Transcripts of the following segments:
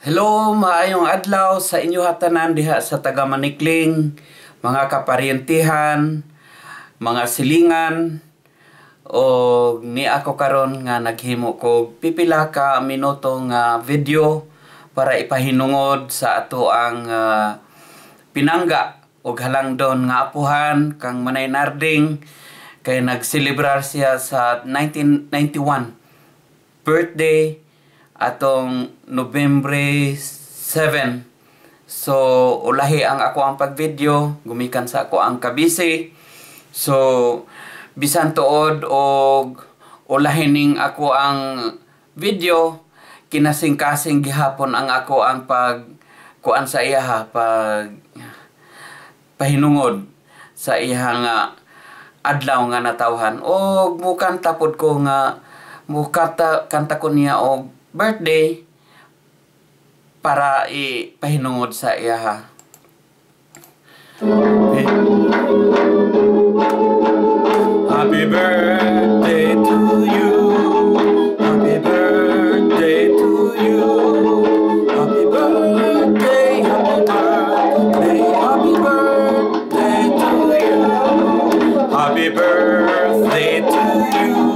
Hello, maayong adlaw sa inyo hatanan diha sa taga Manikling, mga kaparyentihan, mga silingan, o ni ako karon nga naghimo ko pipila ka minuto nga video para ipahinungod sa ato ang pinangga o halangdon nga apuhan kang Manay Narding kay nagselebrar siya sa 1991 birthday atong Nobyembre 7. So ulahi ang ako ang pagvideo gumikan sa ako ang kabisi. So bisan tuod og ulahi ning ako ang video, kinasing-kasing gihapon ang ako ang pag kuan sa iya pag pahinungod sa iya nga adlaw nga natawhan og mukanta pod ko nga kanta ko niya og birthday para ipahinungod sa iya. Okay. Happy birthday to you. Happy birthday to you. Happy birthday, happy birthday, happy birthday to you. Happy birthday to you.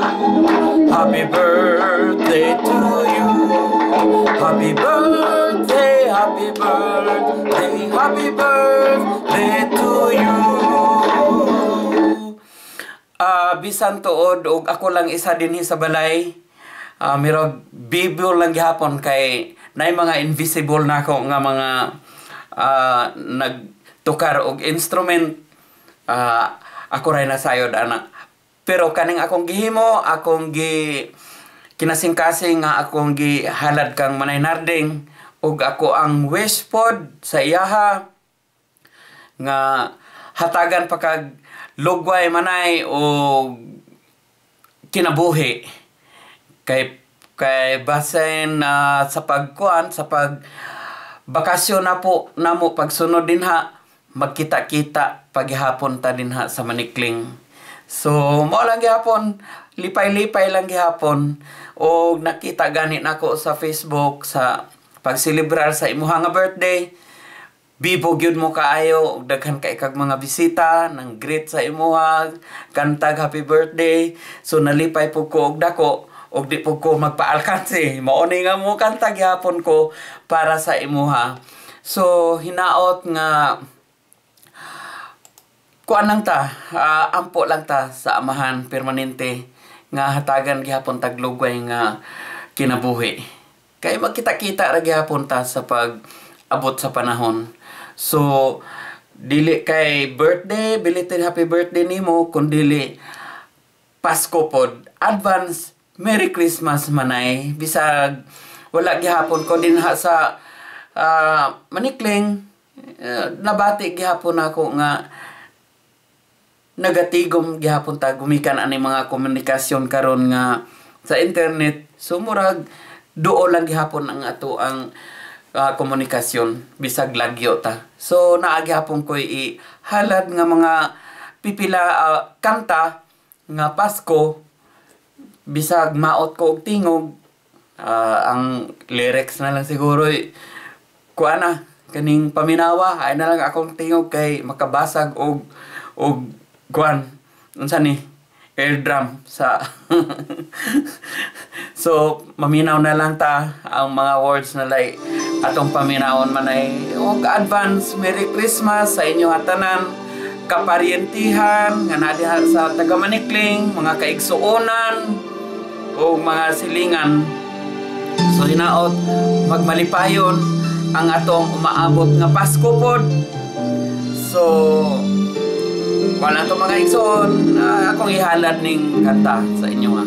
Happy birthday to you. Happy birthday, happy birthday, happy birthday to you. Bisan tuod og ako lang isa dinhi sa balay, mirog bibol lang gihapon kay nay mga invisible nako nga mga nagtukar og instrument, ako ray nasayod ana. Pero kaning akong gihimo, akong kinasing-kasing nga akong gihalad kang Manay Narding ug ako ang wish pod sa iyaha nga hatagan pa kag lugway manay o kinabuhi kay basen sa pagkuan sa pag bakasyon na po namo pagsunod dinha magkita-kita paghihapon ta dinha sa Manikling. So mao lang gihapon, lipay-lipay lang gihapon og nakita gani nako sa Facebook sa pagselebrar sa imuha nga birthday. Bibo gyud mo kaayo og daghan kay kag mga bisita nang greet sa imuha, kantag happy birthday. So nalipay pud ko og dako og di pud ko magpaalkansi. Mao ni nga mo kantag gyapon ko para sa imuha. So hinaot nga kuan lang ta, ampo lang ta sa amahan permanente nga hatagan gihapon tag lugway nga kinabuhi. Kay magkita-kita ra gihapon ta sa pag abot sa panahon. So dili kay birthday, belated happy birthday nimo, kun dili Pasko pod. Advance Merry Christmas manay. Bisag wala gihapon ko dinha sa Manikling, nabati gihapon ako nga nagatigom gihapon ta gumikan ani mga komunikasyon karon nga sa internet. So murag duo lang gihapon ang ato ang komunikasyon bisag lagyo ta. So naa gihapon ko ihalad nga mga pipila kanta nga Pasko bisag maot ko og tingog. Ang lyrics na lang siguro kuana kaning paminawa ay na lang akong tingog kay makabasag og kuan unsa ni air drum sa so maminaw na lang ta ang mga words na like atong paminawon man ay og advance Merry Christmas sa inyo hatanan kaparyentihan nga nadiha sa taga Manikling, mga kaigsuonan o mga silingan. So hinaot magmalipayon ang atong umaabot nga Pasko pod. So wala to mga igsoon, akong ihalad ning kanta sa inyo nga.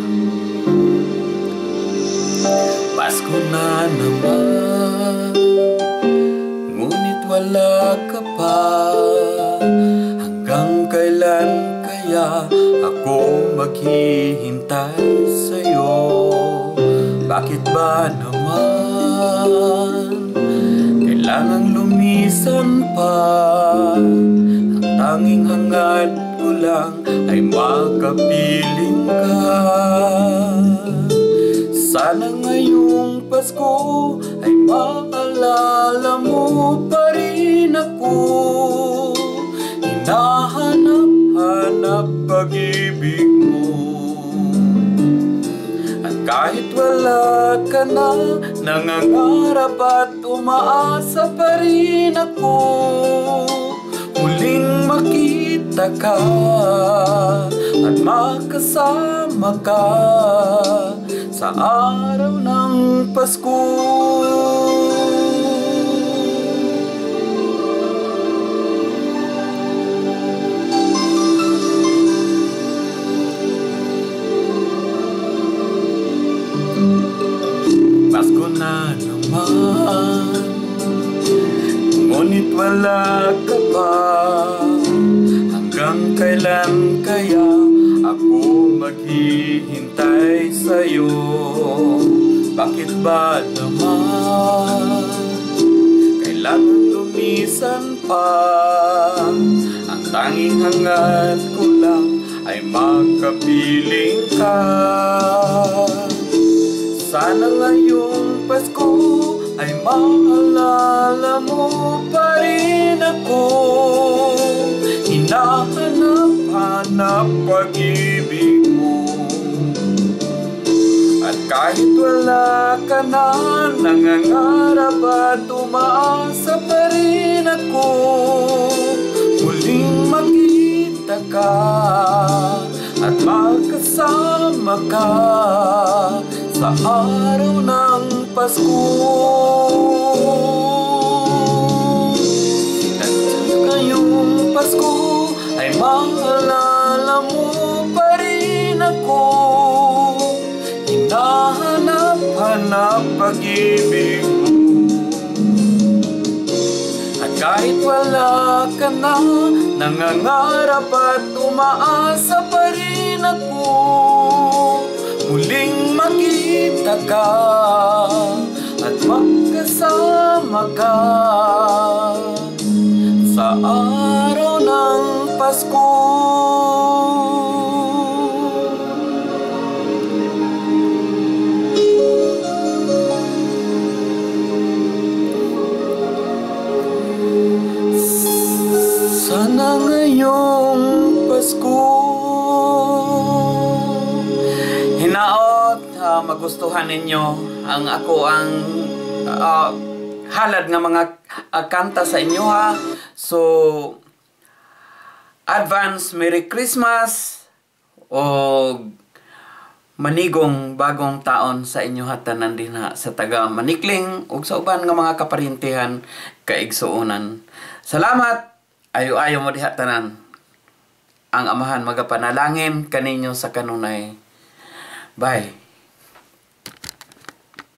Pasko na naman, ngunit wala ka pa. Hanggang kailan kaya ako maghihintay sa'yo? Bakit ba naman kailangang lumisan pa? Tanging hangad ko lang ay makapiling ka. Sana ngayong Pasko ay maalala mo pa rin ako. Hinahanap-hanap pag-ibig mo. At kahit wala ka na, nangangarap at umaasa pa rin ako. Muling makita ka at makasama ka sa araw ng Pasko. Pasko na naman, ngunit wala ka pa. Hanggang kailan kaya ako maghihintay sa'yo? Bakit ba naman kailangan lumisan pa? Ang tanging hangad ko lang ay makapiling ka. Sana ngayong Pasko ay maalala mo pa rin ako. Hinahanap-hanap pag-ibig mo. At kahit wala ka na, nangangarap at umaasa pa rin ako. Muling makita ka at magkasama ka sa araw ng Pasko. At ngayong Pasko ay maalala mo pa rin ako. Hinahanap-hanap pag-ibig mo. At kahit wala ka na, nangangarap at umaasa pa rin ako. Muling makita ka at magkasama ka sa araw ng Pasko. Sana ngayong Pasko hinaot magustuhan ninyo ang ako ang halad nga mga kanta sa inyo ha. So advance Merry Christmas o manigong bagong taon sa inyo hatanan din ha, sa taga Manikling ug sa uban nga mga kaparintihan kaigsuonan. Salamat, ayo-ayo mo diha tanan. Ang Amahan magapanalangin kaninyo sa kanunay. Bye.